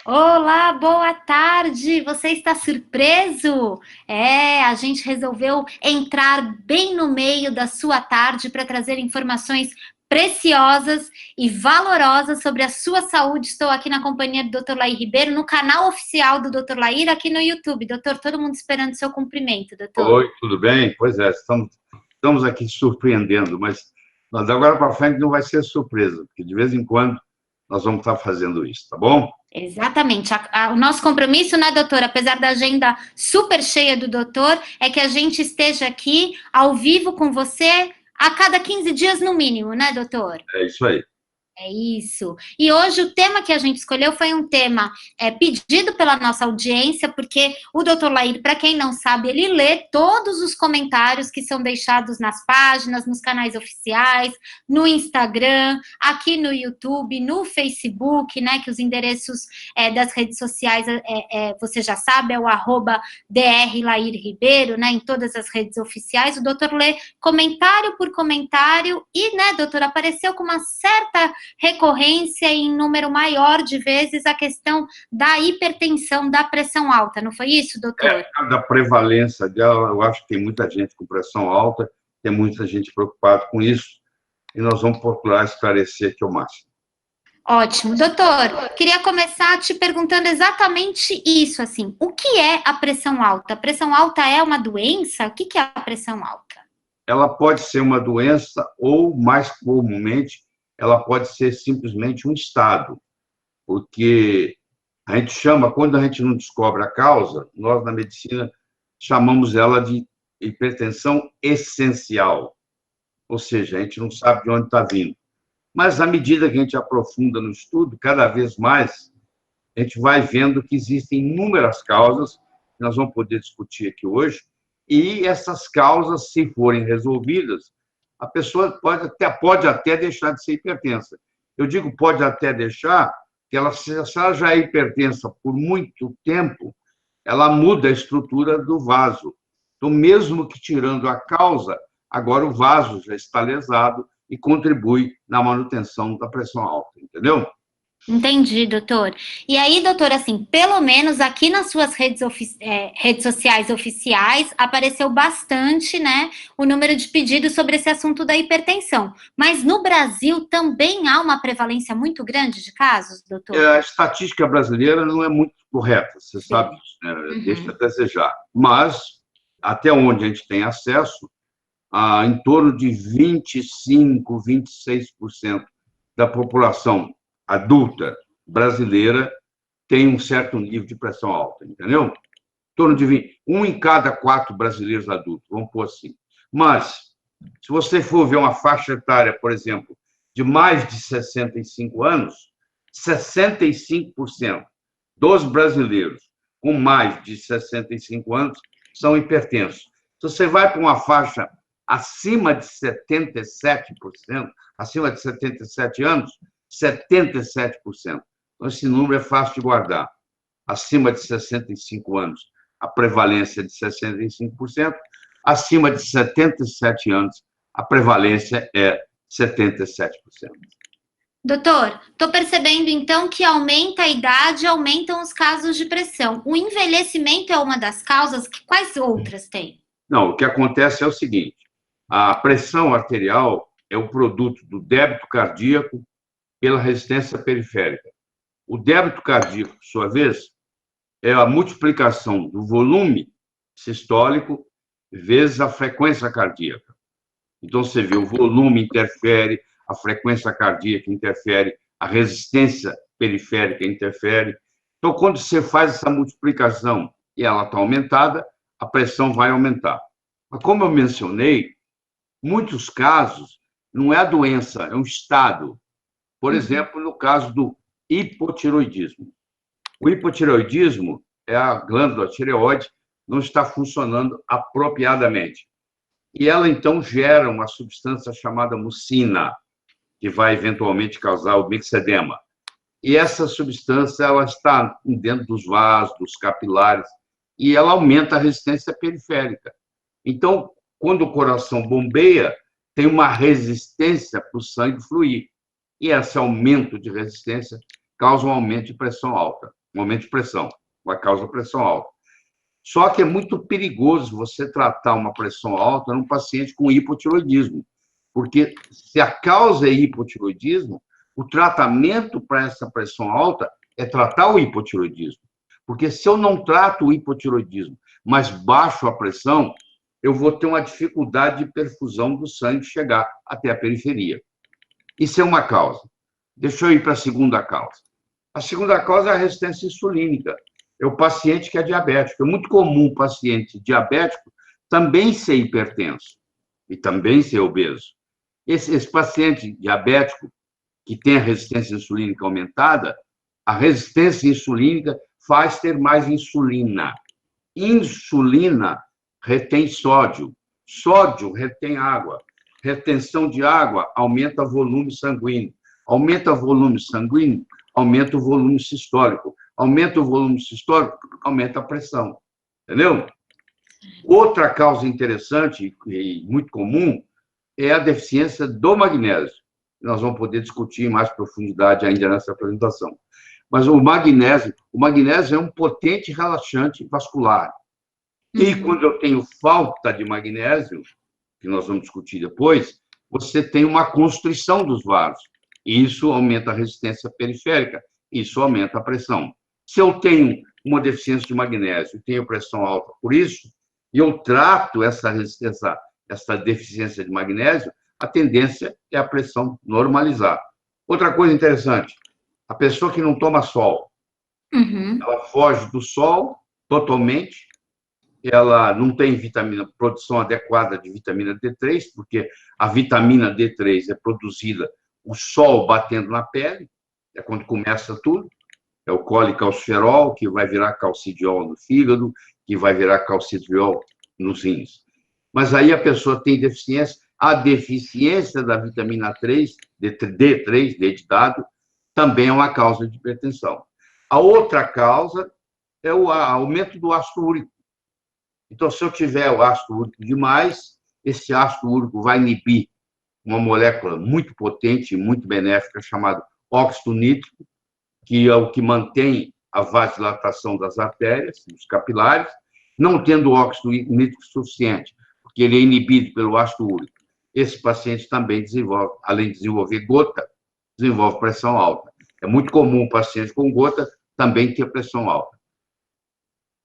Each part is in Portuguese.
Olá, boa tarde! Você está surpreso? A gente resolveu entrar bem no meio da sua tarde para trazer informações preciosas e valorosas sobre a sua saúde. Estou aqui na companhia do Dr. Lair Ribeiro, no canal oficial do Dr. Lair, aqui no YouTube. Doutor, todo mundo esperando seu cumprimento, doutor. Oi, tudo bem? Pois é, estamos aqui surpreendendo, mas agora para frente não vai ser surpresa, porque de vez em quando nós vamos estar fazendo isso, tá bom? Exatamente. O nosso compromisso, né, doutor, apesar da agenda super cheia do doutor, é que a gente esteja aqui ao vivo com você a cada 15 dias no mínimo, né, doutor? É isso aí. É isso. E hoje o tema que a gente escolheu foi um tema pedido pela nossa audiência, porque o Dr. Lair, para quem não sabe, ele lê todos os comentários que são deixados nas páginas, nos canais oficiais, no Instagram, aqui no YouTube, no Facebook, né? Que os endereços das redes sociais você já sabe, é o @Dr. Lair Ribeiro, né? Em todas as redes oficiais. O doutor lê comentário por comentário e, né, doutor, apareceu com uma certa recorrência em número maior de vezes a questão da hipertensão, da pressão alta, não foi isso, doutor? Da prevalência dela, eu acho que tem muita gente com pressão alta, tem muita gente preocupada com isso, e nós vamos procurar esclarecer aqui o máximo. Ótimo. Doutor, queria começar te perguntando exatamente isso, assim, o que é a pressão alta? A pressão alta é uma doença? O que é a pressão alta? Ela pode ser uma doença ou, mais comumente, ela pode ser simplesmente um estado, porque a gente chama, quando a gente não descobre a causa, nós na medicina chamamos ela de hipertensão essencial, ou seja, a gente não sabe de onde está vindo. Mas, à medida que a gente aprofunda no estudo, cada vez mais, a gente vai vendo que existem inúmeras causas, que nós vamos poder discutir aqui hoje, e essas causas, se forem resolvidas, a pessoa pode até deixar de ser hipertensa. Eu digo pode até deixar, que se ela já é hipertensa por muito tempo, ela muda a estrutura do vaso. Então, mesmo que tirando a causa, agora o vaso já está lesado e contribui na manutenção da pressão alta, entendeu? Entendi, doutor. E aí, doutor, assim, pelo menos aqui nas suas redes sociais oficiais, apareceu bastante, né, o número de pedidos sobre esse assunto da hipertensão. Mas no Brasil também há uma prevalência muito grande de casos, doutor? A estatística brasileira não é muito correta, você sabe, né? Deixa a desejar. Mas, até onde a gente tem acesso, em torno de 25, 26% da população adulta brasileira tem um certo nível de pressão alta, entendeu? Em torno de 20, um em cada 4 brasileiros adultos, vamos pôr assim. Mas, se você for ver uma faixa etária, por exemplo, de mais de 65 anos, 65% dos brasileiros com mais de 65 anos são hipertensos. Se você vai para uma faixa acima de 77%, acima de 77 anos, 77%. Então, esse número é fácil de guardar. Acima de 65 anos, a prevalência é de 65%. Acima de 77 anos, a prevalência é 77%. Doutor, estou percebendo então que aumenta a idade, aumentam os casos de pressão. O envelhecimento é uma das causas, quais outras tem? Não, o que acontece é o seguinte: a pressão arterial é o produto do débito cardíaco pela resistência periférica. O débito cardíaco, por sua vez, é a multiplicação do volume sistólico vezes a frequência cardíaca. Então, você vê, o volume interfere, a frequência cardíaca interfere, a resistência periférica interfere. Então, quando você faz essa multiplicação e ela está aumentada, a pressão vai aumentar. Mas, como eu mencionei, muitos casos não é a doença, é um estado. Por exemplo, no caso do hipotiroidismo. O hipotiroidismo é a glândula tireoide não está funcionando apropriadamente. E ela, então, gera uma substância chamada mucina, que vai eventualmente causar o mixedema. E essa substância ela está dentro dos vasos, dos capilares, e ela aumenta a resistência periférica. Então, quando o coração bombeia, tem uma resistência para o sangue fluir. E esse aumento de resistência causa um aumento de pressão alta. um aumento de pressão, vai causar pressão alta. Só que é muito perigoso você tratar uma pressão alta num paciente com hipotiroidismo, porque se a causa é hipotiroidismo, o tratamento para essa pressão alta é tratar o hipotiroidismo. Porque se eu não trato o hipotiroidismo, mas baixo a pressão, eu vou ter uma dificuldade de perfusão do sangue chegar até a periferia. Isso é uma causa. Deixa eu ir para a segunda causa. A segunda causa é a resistência insulínica. É o paciente que é diabético. É muito comum o paciente diabético também ser hipertenso e também ser obeso. Esse paciente diabético que tem a resistência insulínica aumentada, a resistência insulínica faz ter mais insulina. Insulina retém sódio, sódio retém água, retenção de água aumenta o volume sanguíneo, aumenta o volume sanguíneo, aumenta o volume sistólico, aumenta o volume sistólico, aumenta a pressão, entendeu? Outra causa interessante e muito comum é a deficiência do magnésio. Nós vamos poder discutir em mais profundidade ainda nessa apresentação. Mas o magnésio é um potente relaxante vascular. E quando eu tenho falta de magnésio, que nós vamos discutir depois, você tem uma constrição dos vasos. Isso aumenta a resistência periférica, isso aumenta a pressão. Se eu tenho uma deficiência de magnésio e tenho pressão alta por isso, e eu trato essa deficiência de magnésio, a tendência é a pressão normalizar. Outra coisa interessante, a pessoa que não toma sol, ela foge do sol totalmente, ela não tem produção adequada de vitamina D3, porque a vitamina D3 é produzida o sol batendo na pele, é quando começa tudo, é o colicalciferol, que vai virar calcidiol no fígado, que vai virar calcitriol nos rins. Mas aí a pessoa tem deficiência, a deficiência da vitamina 3, D3, D de dado, também é uma causa de hipertensão. A outra causa é o aumento do ácido úrico. Então, se eu tiver o ácido úrico demais, esse ácido úrico vai inibir uma molécula muito potente e muito benéfica chamada óxido nítrico, que é o que mantém a vasodilatação das artérias, dos capilares, não tendo óxido nítrico suficiente, porque ele é inibido pelo ácido úrico. Esse paciente também desenvolve, além de desenvolver gota, desenvolve pressão alta. É muito comum o paciente com gota também ter pressão alta.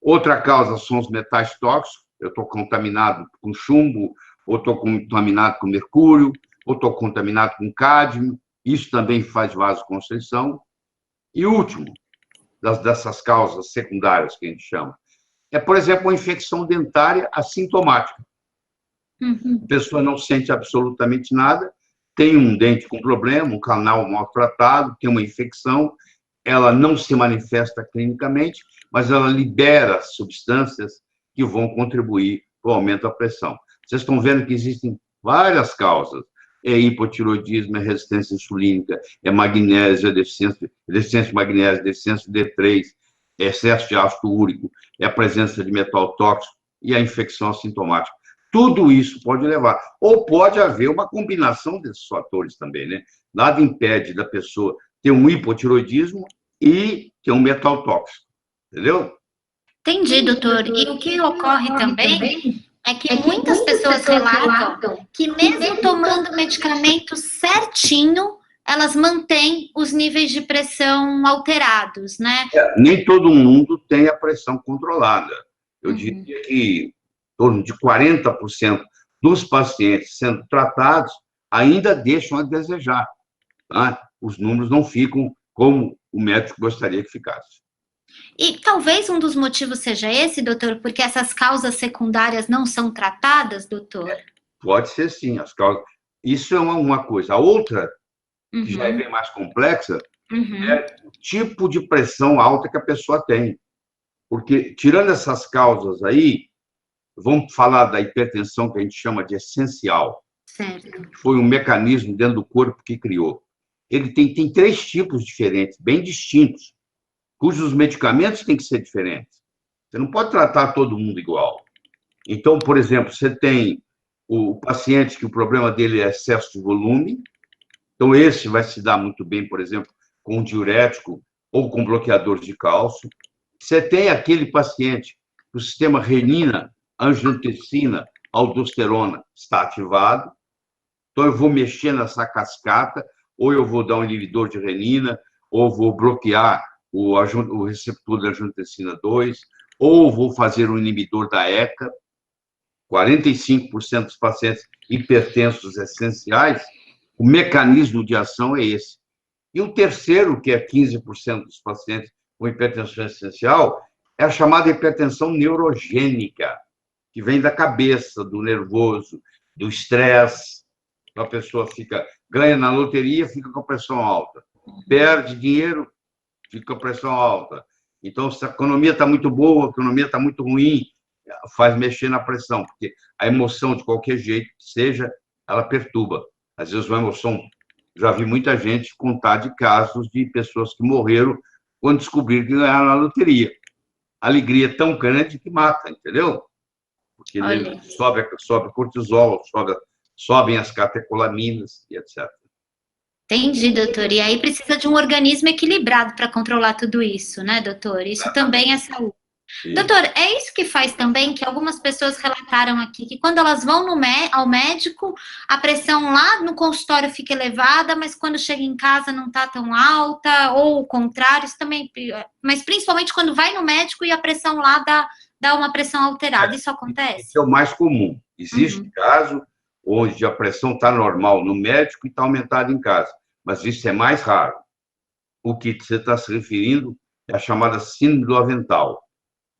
Outra causa são os metais tóxicos. Eu estou contaminado com chumbo, ou estou contaminado com mercúrio, ou estou contaminado com cádmio. Isso também faz vasoconstrição. E último, dessas causas secundárias que a gente chama, é, por exemplo, uma infecção dentária assintomática. A pessoa não sente absolutamente nada, tem um dente com problema, um canal maltratado, tem uma infecção, ela não se manifesta clinicamente, mas ela libera substâncias que vão contribuir para o aumento da pressão. Vocês estão vendo que existem várias causas. É hipotiroidismo, é resistência insulínica, é magnésio, é deficiência de magnésio, deficiência de D3, é excesso de ácido úrico, é a presença de metal tóxico e a infecção assintomática. Tudo isso pode levar. Ou pode haver uma combinação desses fatores também, né? Nada impede da pessoa ter um hipotiroidismo e ter um metal tóxico. Entendeu? Entendi, doutor. E o que ocorre também é que muitas pessoas relatam que mesmo tomando medicamento certinho, elas mantêm os níveis de pressão alterados, né? Nem todo mundo tem a pressão controlada. Eu diria que em torno de 40% dos pacientes sendo tratados ainda deixam a desejar. Tá? Os números não ficam como o médico gostaria que ficasse. E talvez um dos motivos seja esse, doutor, porque essas causas secundárias não são tratadas, doutor? Pode ser sim, as causas. Isso é uma coisa. A outra, que já é bem mais complexa, é o tipo de pressão alta que a pessoa tem. Porque, tirando essas causas aí, vamos falar da hipertensão que a gente chama de essencial. Certo. Foi um mecanismo dentro do corpo que criou. Ele tem 3 tipos diferentes, bem distintos, cujos medicamentos têm que ser diferentes. Você não pode tratar todo mundo igual. Então, por exemplo, você tem o paciente que o problema dele é excesso de volume, então esse vai se dar muito bem, por exemplo, com um diurético ou com bloqueadores de cálcio. Você tem aquele paciente que o sistema renina, angiotensina, aldosterona está ativado, então eu vou mexer nessa cascata, ou eu vou dar um inibidor de renina, ou vou bloquear o receptor da angiotensina 2, ou vou fazer um inibidor da ECA. 45% dos pacientes hipertensos essenciais, o mecanismo de ação é esse. E o terceiro, que é 15% dos pacientes com hipertensão essencial, é a chamada hipertensão neurogênica, que vem da cabeça, do nervoso, do estresse. A pessoa ganha na loteria, fica com a pressão alta. Perde dinheiro, fica com a pressão alta. Então, se a economia está muito boa, a economia está muito ruim, faz mexer na pressão, porque a emoção, de qualquer jeito que seja, ela perturba. Às vezes, uma emoção... Já vi muita gente contar de casos de pessoas que morreram quando descobriram que ganharam na loteria. A alegria é tão grande que mata, entendeu? Porque sobe cortisol, sobem as catecolaminas e etc. Entendi, doutor. E aí precisa de um organismo equilibrado para controlar tudo isso, né, doutor? Isso também é saúde. Sim. Doutor, é isso que faz também que algumas pessoas relataram aqui, que quando elas vão ao médico, a pressão lá no consultório fica elevada, mas quando chega em casa não está tão alta, ou o contrário, isso também, mas principalmente quando vai no médico e a pressão lá dá uma pressão alterada, isso acontece? Isso é o mais comum. Existe caso onde a pressão está normal no médico e está aumentada em casa, mas isso é mais raro. O que você está se referindo é a chamada síndrome do avental,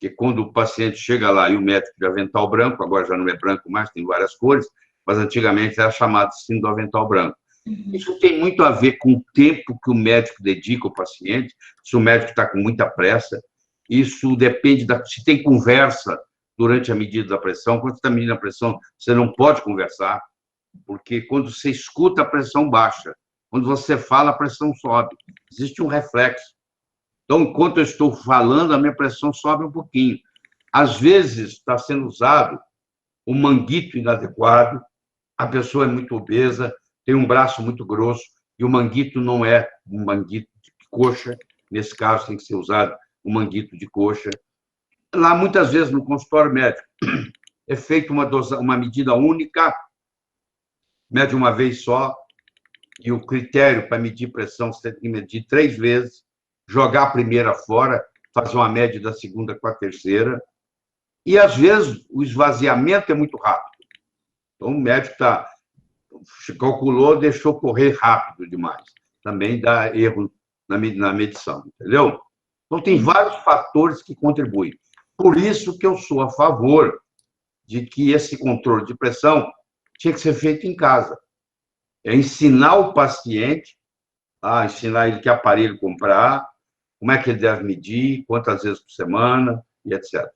que quando o paciente chega lá e o médico de avental branco, agora já não é branco mais, tem várias cores, mas antigamente era chamado de síndrome do avental branco. Isso tem muito a ver com o tempo que o médico dedica ao paciente, se o médico está com muita pressa, isso depende se tem conversa durante a medida da pressão. Quando você está medindo a pressão, você não pode conversar, porque quando você escuta, a pressão baixa. Quando você fala, a pressão sobe. Existe um reflexo. Então, enquanto eu estou falando, a minha pressão sobe um pouquinho. Às vezes, está sendo usado um manguito inadequado, a pessoa é muito obesa, tem um braço muito grosso, e o manguito não é um manguito de coxa, nesse caso tem que ser usado um manguito de coxa. Lá, muitas vezes, no consultório médico, é feita uma medida única, mede uma vez só, e o critério para medir pressão, você tem que medir 3 vezes, jogar a primeira fora, fazer uma média da segunda com a terceira, e, às vezes, o esvaziamento é muito rápido. Então, o médico calculou, deixou correr rápido demais. Também dá erro na medição, entendeu? Então, tem vários fatores que contribuem. Por isso que eu sou a favor de que esse controle de pressão tinha que ser feito em casa. É ensinar o paciente, ensinar ele que aparelho comprar, como é que ele deve medir, quantas vezes por semana, e etc.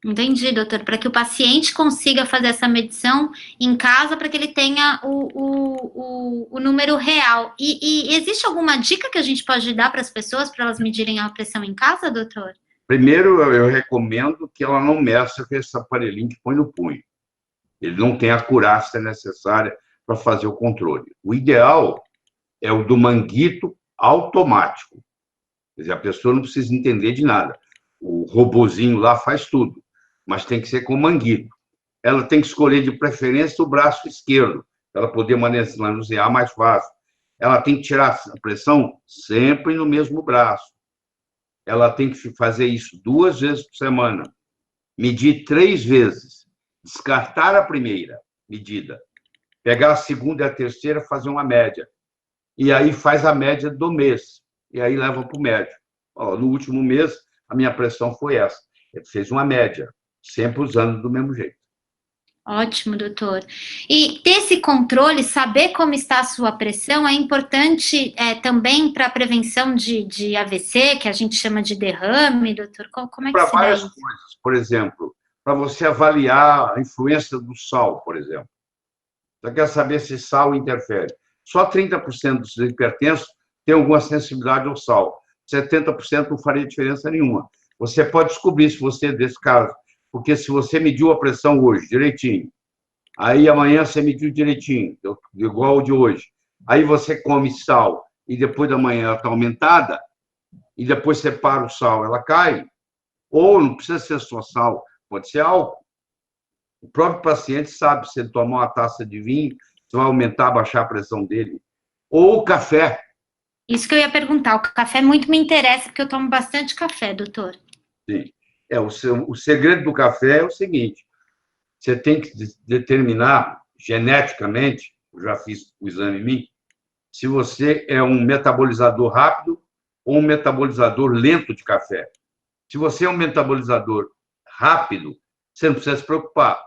Entendi, doutor. Para que o paciente consiga fazer essa medição em casa, para que ele tenha o número real. E existe alguma dica que a gente pode dar para as pessoas, para elas medirem a pressão em casa, doutor? Primeiro, eu recomendo que ela não meça com esse aparelhinho que põe no punho. Ele não tem a acurácia necessária para fazer o controle. O ideal é o do manguito automático. Quer dizer, a pessoa não precisa entender de nada. O robozinho lá faz tudo, mas tem que ser com manguito. Ela tem que escolher, de preferência, o braço esquerdo, para ela poder manusear mais fácil. Ela tem que tirar a pressão sempre no mesmo braço. Ela tem que fazer isso 2 vezes por semana. Medir 3 vezes. Descartar a primeira medida. Pegar a segunda e a terceira, fazer uma média. E aí faz a média do mês. E aí leva para o médico. No último mês, a minha pressão foi essa. Ele fez uma média, sempre usando do mesmo jeito. Ótimo, doutor. E ter esse controle, saber como está a sua pressão, é importante também para a prevenção de AVC, que a gente chama de derrame, doutor? Como é que para se dá várias isso? coisas. Por exemplo, para você avaliar a influência do sal, por exemplo. Você quer saber se sal interfere. Só 30% dos hipertensos têm alguma sensibilidade ao sal. 70% não faria diferença nenhuma. Você pode descobrir se você é desse caso, porque se você mediu a pressão hoje direitinho, aí amanhã você mediu direitinho, igual o de hoje, aí você come sal e depois da manhã ela está aumentada, e depois você para o sal, ela cai. Ou não precisa ser só sal, pode ser álcool. O próprio paciente sabe, se ele tomar uma taça de vinho, se vai aumentar, baixar a pressão dele. Ou café. Isso que eu ia perguntar. O café muito me interessa, porque eu tomo bastante café, doutor. Sim. O segredo do café é o seguinte: você tem que determinar geneticamente, eu já fiz o exame em mim, se você é um metabolizador rápido ou um metabolizador lento de café. Se você é um metabolizador rápido, você não precisa se preocupar,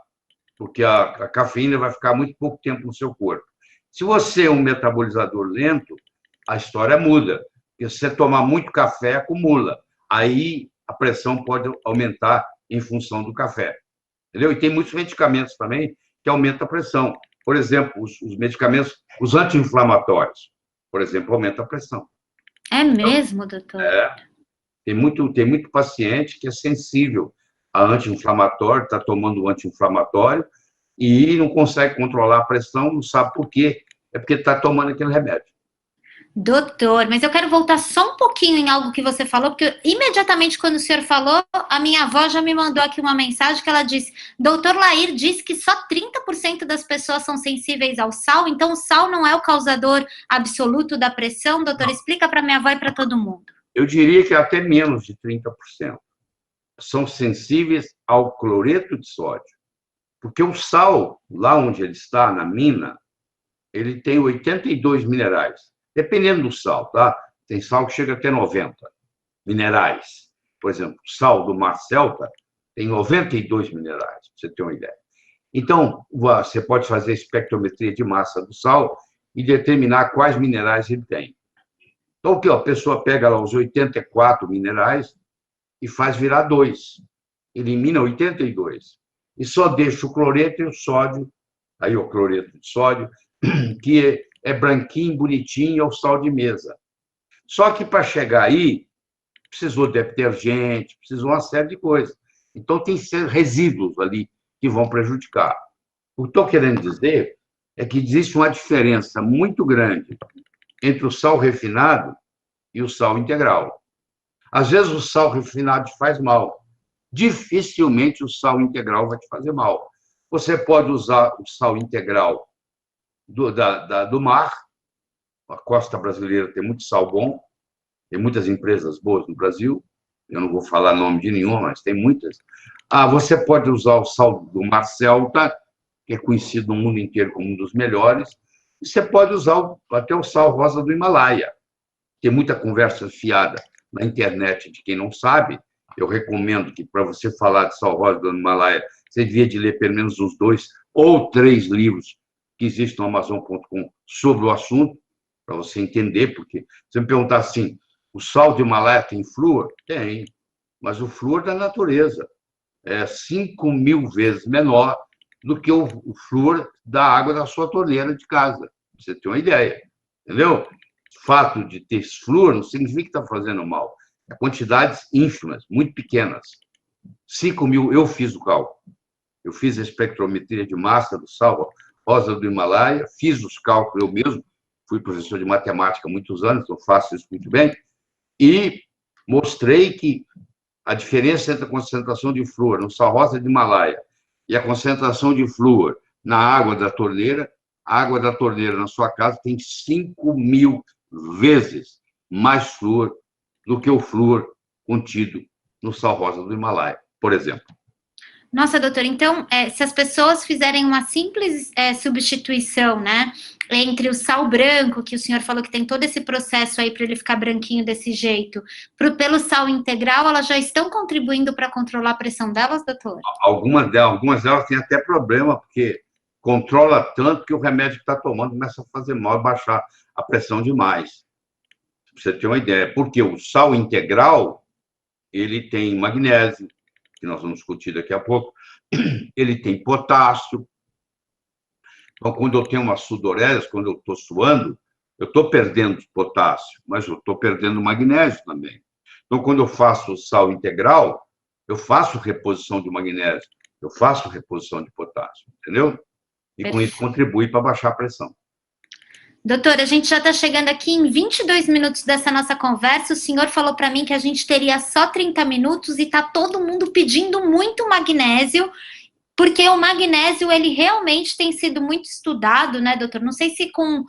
porque a cafeína vai ficar muito pouco tempo no seu corpo. Se você é um metabolizador lento, a história muda. Porque se você tomar muito café, acumula. Aí a pressão pode aumentar em função do café. Entendeu? E tem muitos medicamentos também que aumentam a pressão. Por exemplo, os medicamentos, os anti-inflamatórios, por exemplo, aumentam a pressão. É mesmo, doutor? Tem muito paciente que é sensível a anti-inflamatório, está tomando um anti-inflamatório e não consegue controlar a pressão, não sabe por quê. É porque está tomando aquele remédio. Doutor, mas eu quero voltar só um pouquinho em algo que você falou, porque imediatamente quando o senhor falou, a minha avó já me mandou aqui uma mensagem que ela disse: doutor Lair disse que só 30% das pessoas são sensíveis ao sal, então o sal não é o causador absoluto da pressão? Doutor, explica para minha avó e para todo mundo. Eu diria que até menos de 30% são sensíveis ao cloreto de sódio. Porque o sal, lá onde ele está, na mina, ele tem 82 minerais. Dependendo do sal, tá? Tem sal que chega até 90 minerais. Por exemplo, o sal do Mar Celta tem 92 minerais, para você ter uma ideia. Então, você pode fazer espectrometria de massa do sal e determinar quais minerais ele tem. Então, o que a pessoa pega lá os 84 minerais e faz virar 2. Elimina 82. E só deixa o cloreto e o sódio, aí o cloreto de sódio, que é branquinho, bonitinho, é o sal de mesa. Só que para chegar aí, precisou de detergente, precisou uma série de coisas. Então, tem resíduos ali que vão prejudicar. O que estou querendo dizer é que existe uma diferença muito grande entre o sal refinado e o sal integral. Às vezes, o sal refinado te faz mal. Dificilmente o sal integral vai te fazer mal. Você pode usar o sal integral do mar. A costa brasileira tem muito sal bom, tem muitas empresas boas no Brasil, eu não vou falar nome de nenhuma, mas tem muitas. Você pode usar o sal do Mar Celta, que é conhecido no mundo inteiro como um dos melhores, e você pode usar até o sal rosa do Himalaia. Tem muita conversa fiada na internet de quem não sabe. Eu recomendo que, para você falar de sal rosa do Himalaia, você devia de ler pelo menos uns 2 ou 3 livros que existem no Amazon.com sobre o assunto, para você entender, porque você me perguntar assim, o sal do Himalaia tem flúor? Tem, mas o flúor da natureza é 5.000 vezes menor do que o flúor da água da sua torneira de casa, pra você ter uma ideia, entendeu? O fato de ter flúor não significa que está fazendo mal, é quantidades ínfimas, muito pequenas. 5.000, eu fiz o cálculo, eu fiz a espectrometria de massa do sal rosa do Himalaia, fiz os cálculos eu mesmo, fui professor de matemática há muitos anos, então faço isso muito bem, e mostrei que a diferença entre a concentração de flúor no sal rosa do Himalaia e a concentração de flúor na água da torneira, a água da torneira na sua casa tem 5.000 vezes mais flúor do que o flúor contido no sal rosa do Himalaia, por exemplo. Nossa, doutor, então, se as pessoas fizerem uma simples substituição, né, entre o sal branco, que o senhor falou que tem todo esse processo aí para ele ficar branquinho desse jeito, pelo sal integral, elas já estão contribuindo para controlar a pressão delas, doutor? Algumas delas têm até problema, porque controla tanto que o remédio que está tomando começa a fazer mal e baixar a pressão demais. Pra você ter uma ideia, porque o sal integral, ele tem magnésio, que nós vamos discutir daqui a pouco, ele tem potássio. Então, quando eu tenho uma sudorese, quando eu estou suando, eu estou perdendo potássio, mas eu estou perdendo magnésio também. Então, quando eu faço sal integral, eu faço reposição de magnésio, eu faço reposição de potássio, entendeu? E com isso contribui para baixar a pressão. Doutor, a gente já está chegando aqui em 22 minutos dessa nossa conversa. O senhor falou para mim que a gente teria só 30 minutos e está todo mundo pedindo muito magnésio, porque o magnésio, ele realmente tem sido muito estudado, né, doutor? Não sei se com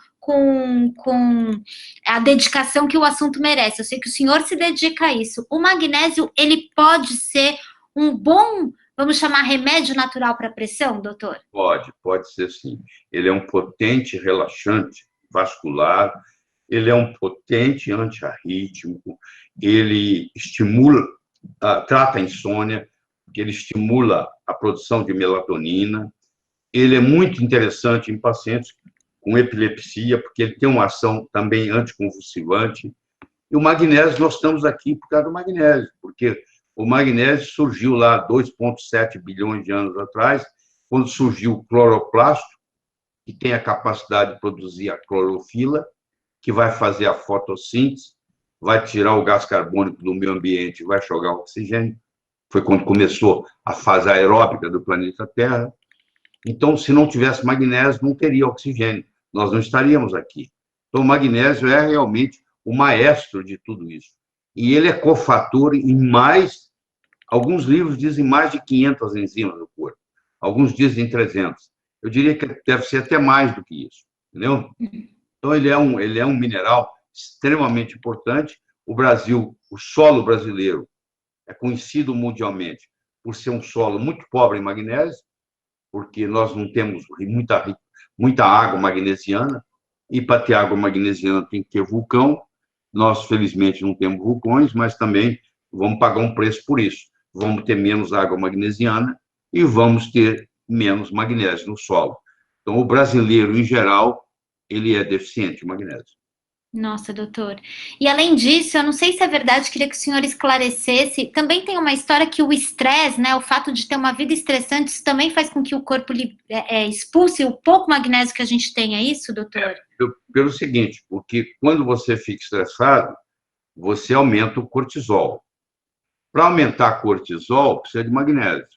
a dedicação que o assunto merece. Eu sei que o senhor se dedica a isso. O magnésio, ele pode ser um bom, vamos chamar, remédio natural para a pressão, doutor? Pode ser sim. Ele é um potente relaxante vascular, ele é um potente antiarrítmico, ele estimula, trata a insônia, porque ele estimula a produção de melatonina. Ele é muito interessante em pacientes com epilepsia, porque ele tem uma ação também anticonvulsivante. E o magnésio, nós estamos aqui por causa do magnésio, porque o magnésio surgiu lá 2,7 bilhões de anos atrás, quando surgiu o cloroplasto, que tem a capacidade de produzir a clorofila, que vai fazer a fotossíntese, vai tirar o gás carbônico do meio ambiente, vai jogar oxigênio. Foi quando começou a fase aeróbica do planeta Terra. Então, se não tivesse magnésio, não teria oxigênio. Nós não estaríamos aqui. Então, o magnésio é realmente o maestro de tudo isso. E ele é cofator em mais, alguns livros dizem mais de 500 enzimas no corpo. Alguns dizem 300. Eu diria que deve ser até mais do que isso, entendeu? Então, ele é um mineral extremamente importante. O Brasil, o solo brasileiro, é conhecido mundialmente por ser um solo muito pobre em magnésio, porque nós não temos muita água magnesiana, e para ter água magnesiana tem que ter vulcão. Nós, felizmente, não temos vulcões, mas também vamos pagar um preço por isso. Vamos ter menos água magnesiana e vamos ter menos magnésio no solo. Então, o brasileiro, em geral, ele é deficiente em magnésio. Nossa, doutor. E além disso, eu não sei se é verdade, queria que o senhor esclarecesse. Também tem uma história que o estresse, né, o fato de ter uma vida estressante, isso também faz com que o corpo expulse o pouco magnésio que a gente tem, é isso, doutor? Pelo seguinte, porque quando você fica estressado, você aumenta o cortisol. Para aumentar cortisol, precisa de magnésio.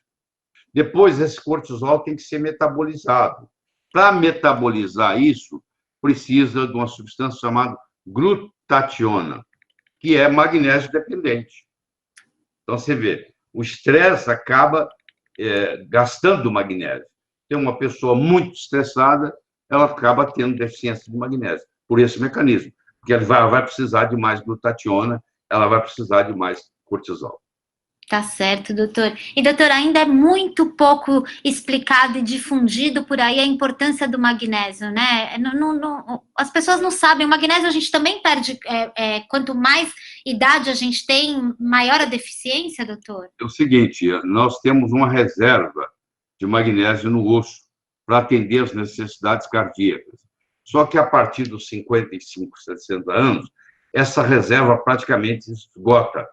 Depois, esse cortisol tem que ser metabolizado. Para metabolizar isso, precisa de uma substância chamada glutationa, que é magnésio dependente. Então, você vê, o estresse acaba gastando magnésio. Tem uma pessoa muito estressada, ela acaba tendo deficiência de magnésio, por esse mecanismo, porque ela vai precisar de mais glutationa, ela vai precisar de mais cortisol. Tá certo, doutor. E, doutor, ainda é muito pouco explicado e difundido por aí a importância do magnésio, né? As pessoas não sabem. O magnésio a gente também perde, quanto mais idade a gente tem, maior a deficiência, doutor? É o seguinte, nós temos uma reserva de magnésio no osso para atender as necessidades cardíacas. Só que a partir dos 55, 60 anos, essa reserva praticamente esgota.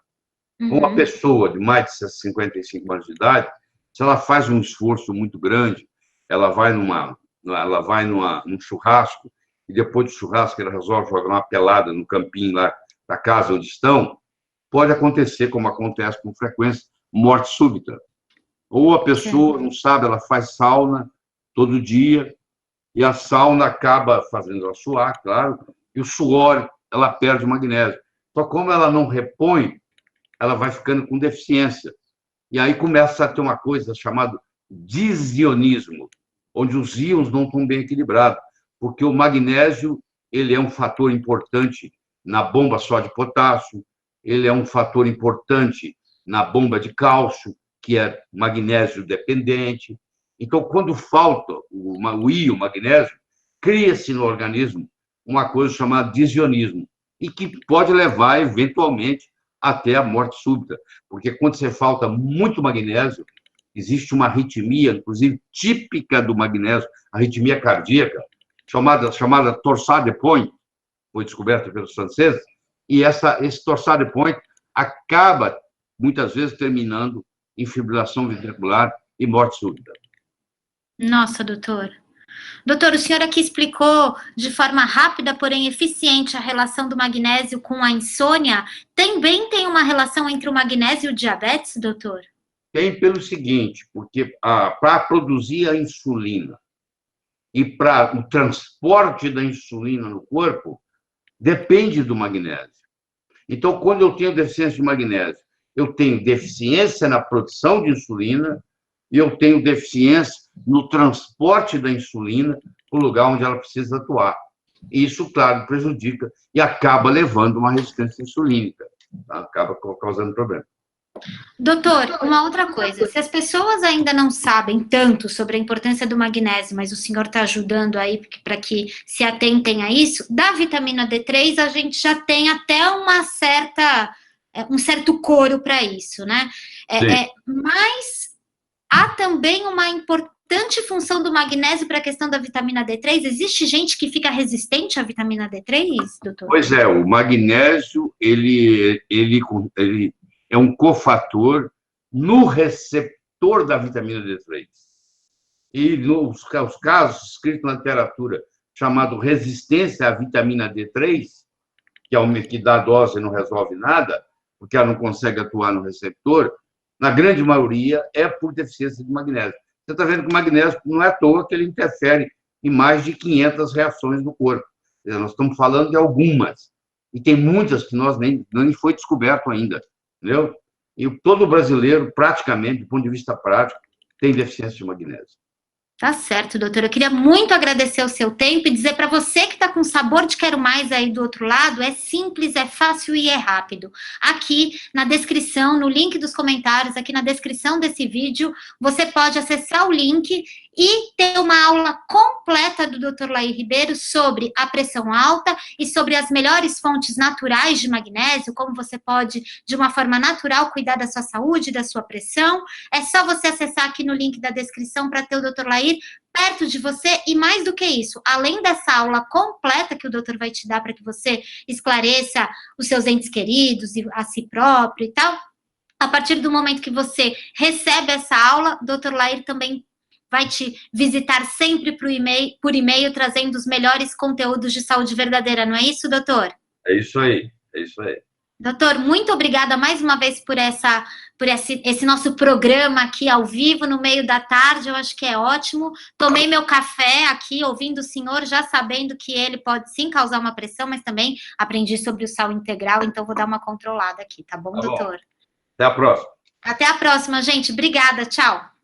Uma pessoa de mais de 55 anos de idade, se ela faz um esforço muito grande, ela vai num churrasco, e depois do churrasco ela resolve jogar uma pelada no campinho lá da casa onde estão, pode acontecer, como acontece com frequência, morte súbita. Ou a pessoa, não sabe, ela faz sauna todo dia, e a sauna acaba fazendo ela suar, claro, e o suor, ela perde magnésio. Só como ela não repõe, ela vai ficando com deficiência. E aí começa a ter uma coisa chamada disionismo, onde os íons não estão bem equilibrados, porque o magnésio ele é um fator importante na bomba só de potássio, ele é um fator importante na bomba de cálcio, que é magnésio dependente. Então, quando falta o íon magnésio, cria-se no organismo uma coisa chamada disionismo, e que pode levar, eventualmente, até a morte súbita, porque quando você falta muito magnésio, existe uma arritmia, inclusive típica do magnésio, arritmia cardíaca, chamada torsade de point, foi descoberta pelos franceses, e esse torsade de point acaba, muitas vezes, terminando em fibrilação ventricular e morte súbita. Nossa, doutor. Doutor, o senhor aqui explicou de forma rápida, porém eficiente, a relação do magnésio com a insônia. Também tem uma relação entre o magnésio e o diabetes, doutor? Tem pelo seguinte, porque para produzir a insulina e para o transporte da insulina no corpo depende do magnésio. Então, quando eu tenho deficiência de magnésio, eu tenho deficiência na produção de insulina e eu tenho deficiência no transporte da insulina para o lugar onde ela precisa atuar. E isso, claro, prejudica e acaba levando uma resistência insulínica, tá? Acaba causando problema. Doutor, uma outra coisa, se as pessoas ainda não sabem tanto sobre a importância do magnésio, mas o senhor está ajudando aí para que se atentem a isso, da vitamina D3 a gente já tem até um certo coro para isso, né? Mas há também uma importante função do magnésio para a questão da vitamina D3. Existe gente que fica resistente à vitamina D3, doutor? Pois é, o magnésio, ele é um cofator no receptor da vitamina D3. E nos casos escritos na literatura, chamado resistência à vitamina D3, que dá dose e não resolve nada, porque ela não consegue atuar no receptor, na grande maioria é por deficiência de magnésio. Você está vendo que o magnésio não é à toa que ele interfere em mais de 500 reações no corpo. Nós estamos falando de algumas, e tem muitas que nem foi descoberto ainda. Entendeu? E todo brasileiro, praticamente, do ponto de vista prático, tem deficiência de magnésio. Tá certo, doutor. Eu queria muito agradecer o seu tempo e dizer para você que está com sabor de quero mais aí do outro lado, é simples, é fácil e é rápido. Aqui na descrição, no link dos comentários, aqui na descrição desse vídeo, você pode acessar o link e ter uma aula completa do Dr. Lair Ribeiro sobre a pressão alta e sobre as melhores fontes naturais de magnésio, como você pode, de uma forma natural, cuidar da sua saúde, da sua pressão. É só você acessar aqui no link da descrição para ter o Dr. Lair perto de você. E mais do que isso, além dessa aula completa que o doutor vai te dar para que você esclareça os seus entes queridos e a si próprio e tal, a partir do momento que você recebe essa aula, o Dr. Lair também vai te visitar sempre por e-mail, trazendo os melhores conteúdos de saúde verdadeira, não é isso, doutor? É isso aí, é isso aí. Doutor, muito obrigada mais uma vez por esse nosso programa aqui ao vivo, no meio da tarde, eu acho que é ótimo. Tomei meu café aqui, ouvindo o senhor, já sabendo que ele pode sim causar uma pressão, mas também aprendi sobre o sal integral, então vou dar uma controlada aqui, tá bom, doutor? Até a próxima. Até a próxima, gente. Obrigada, tchau.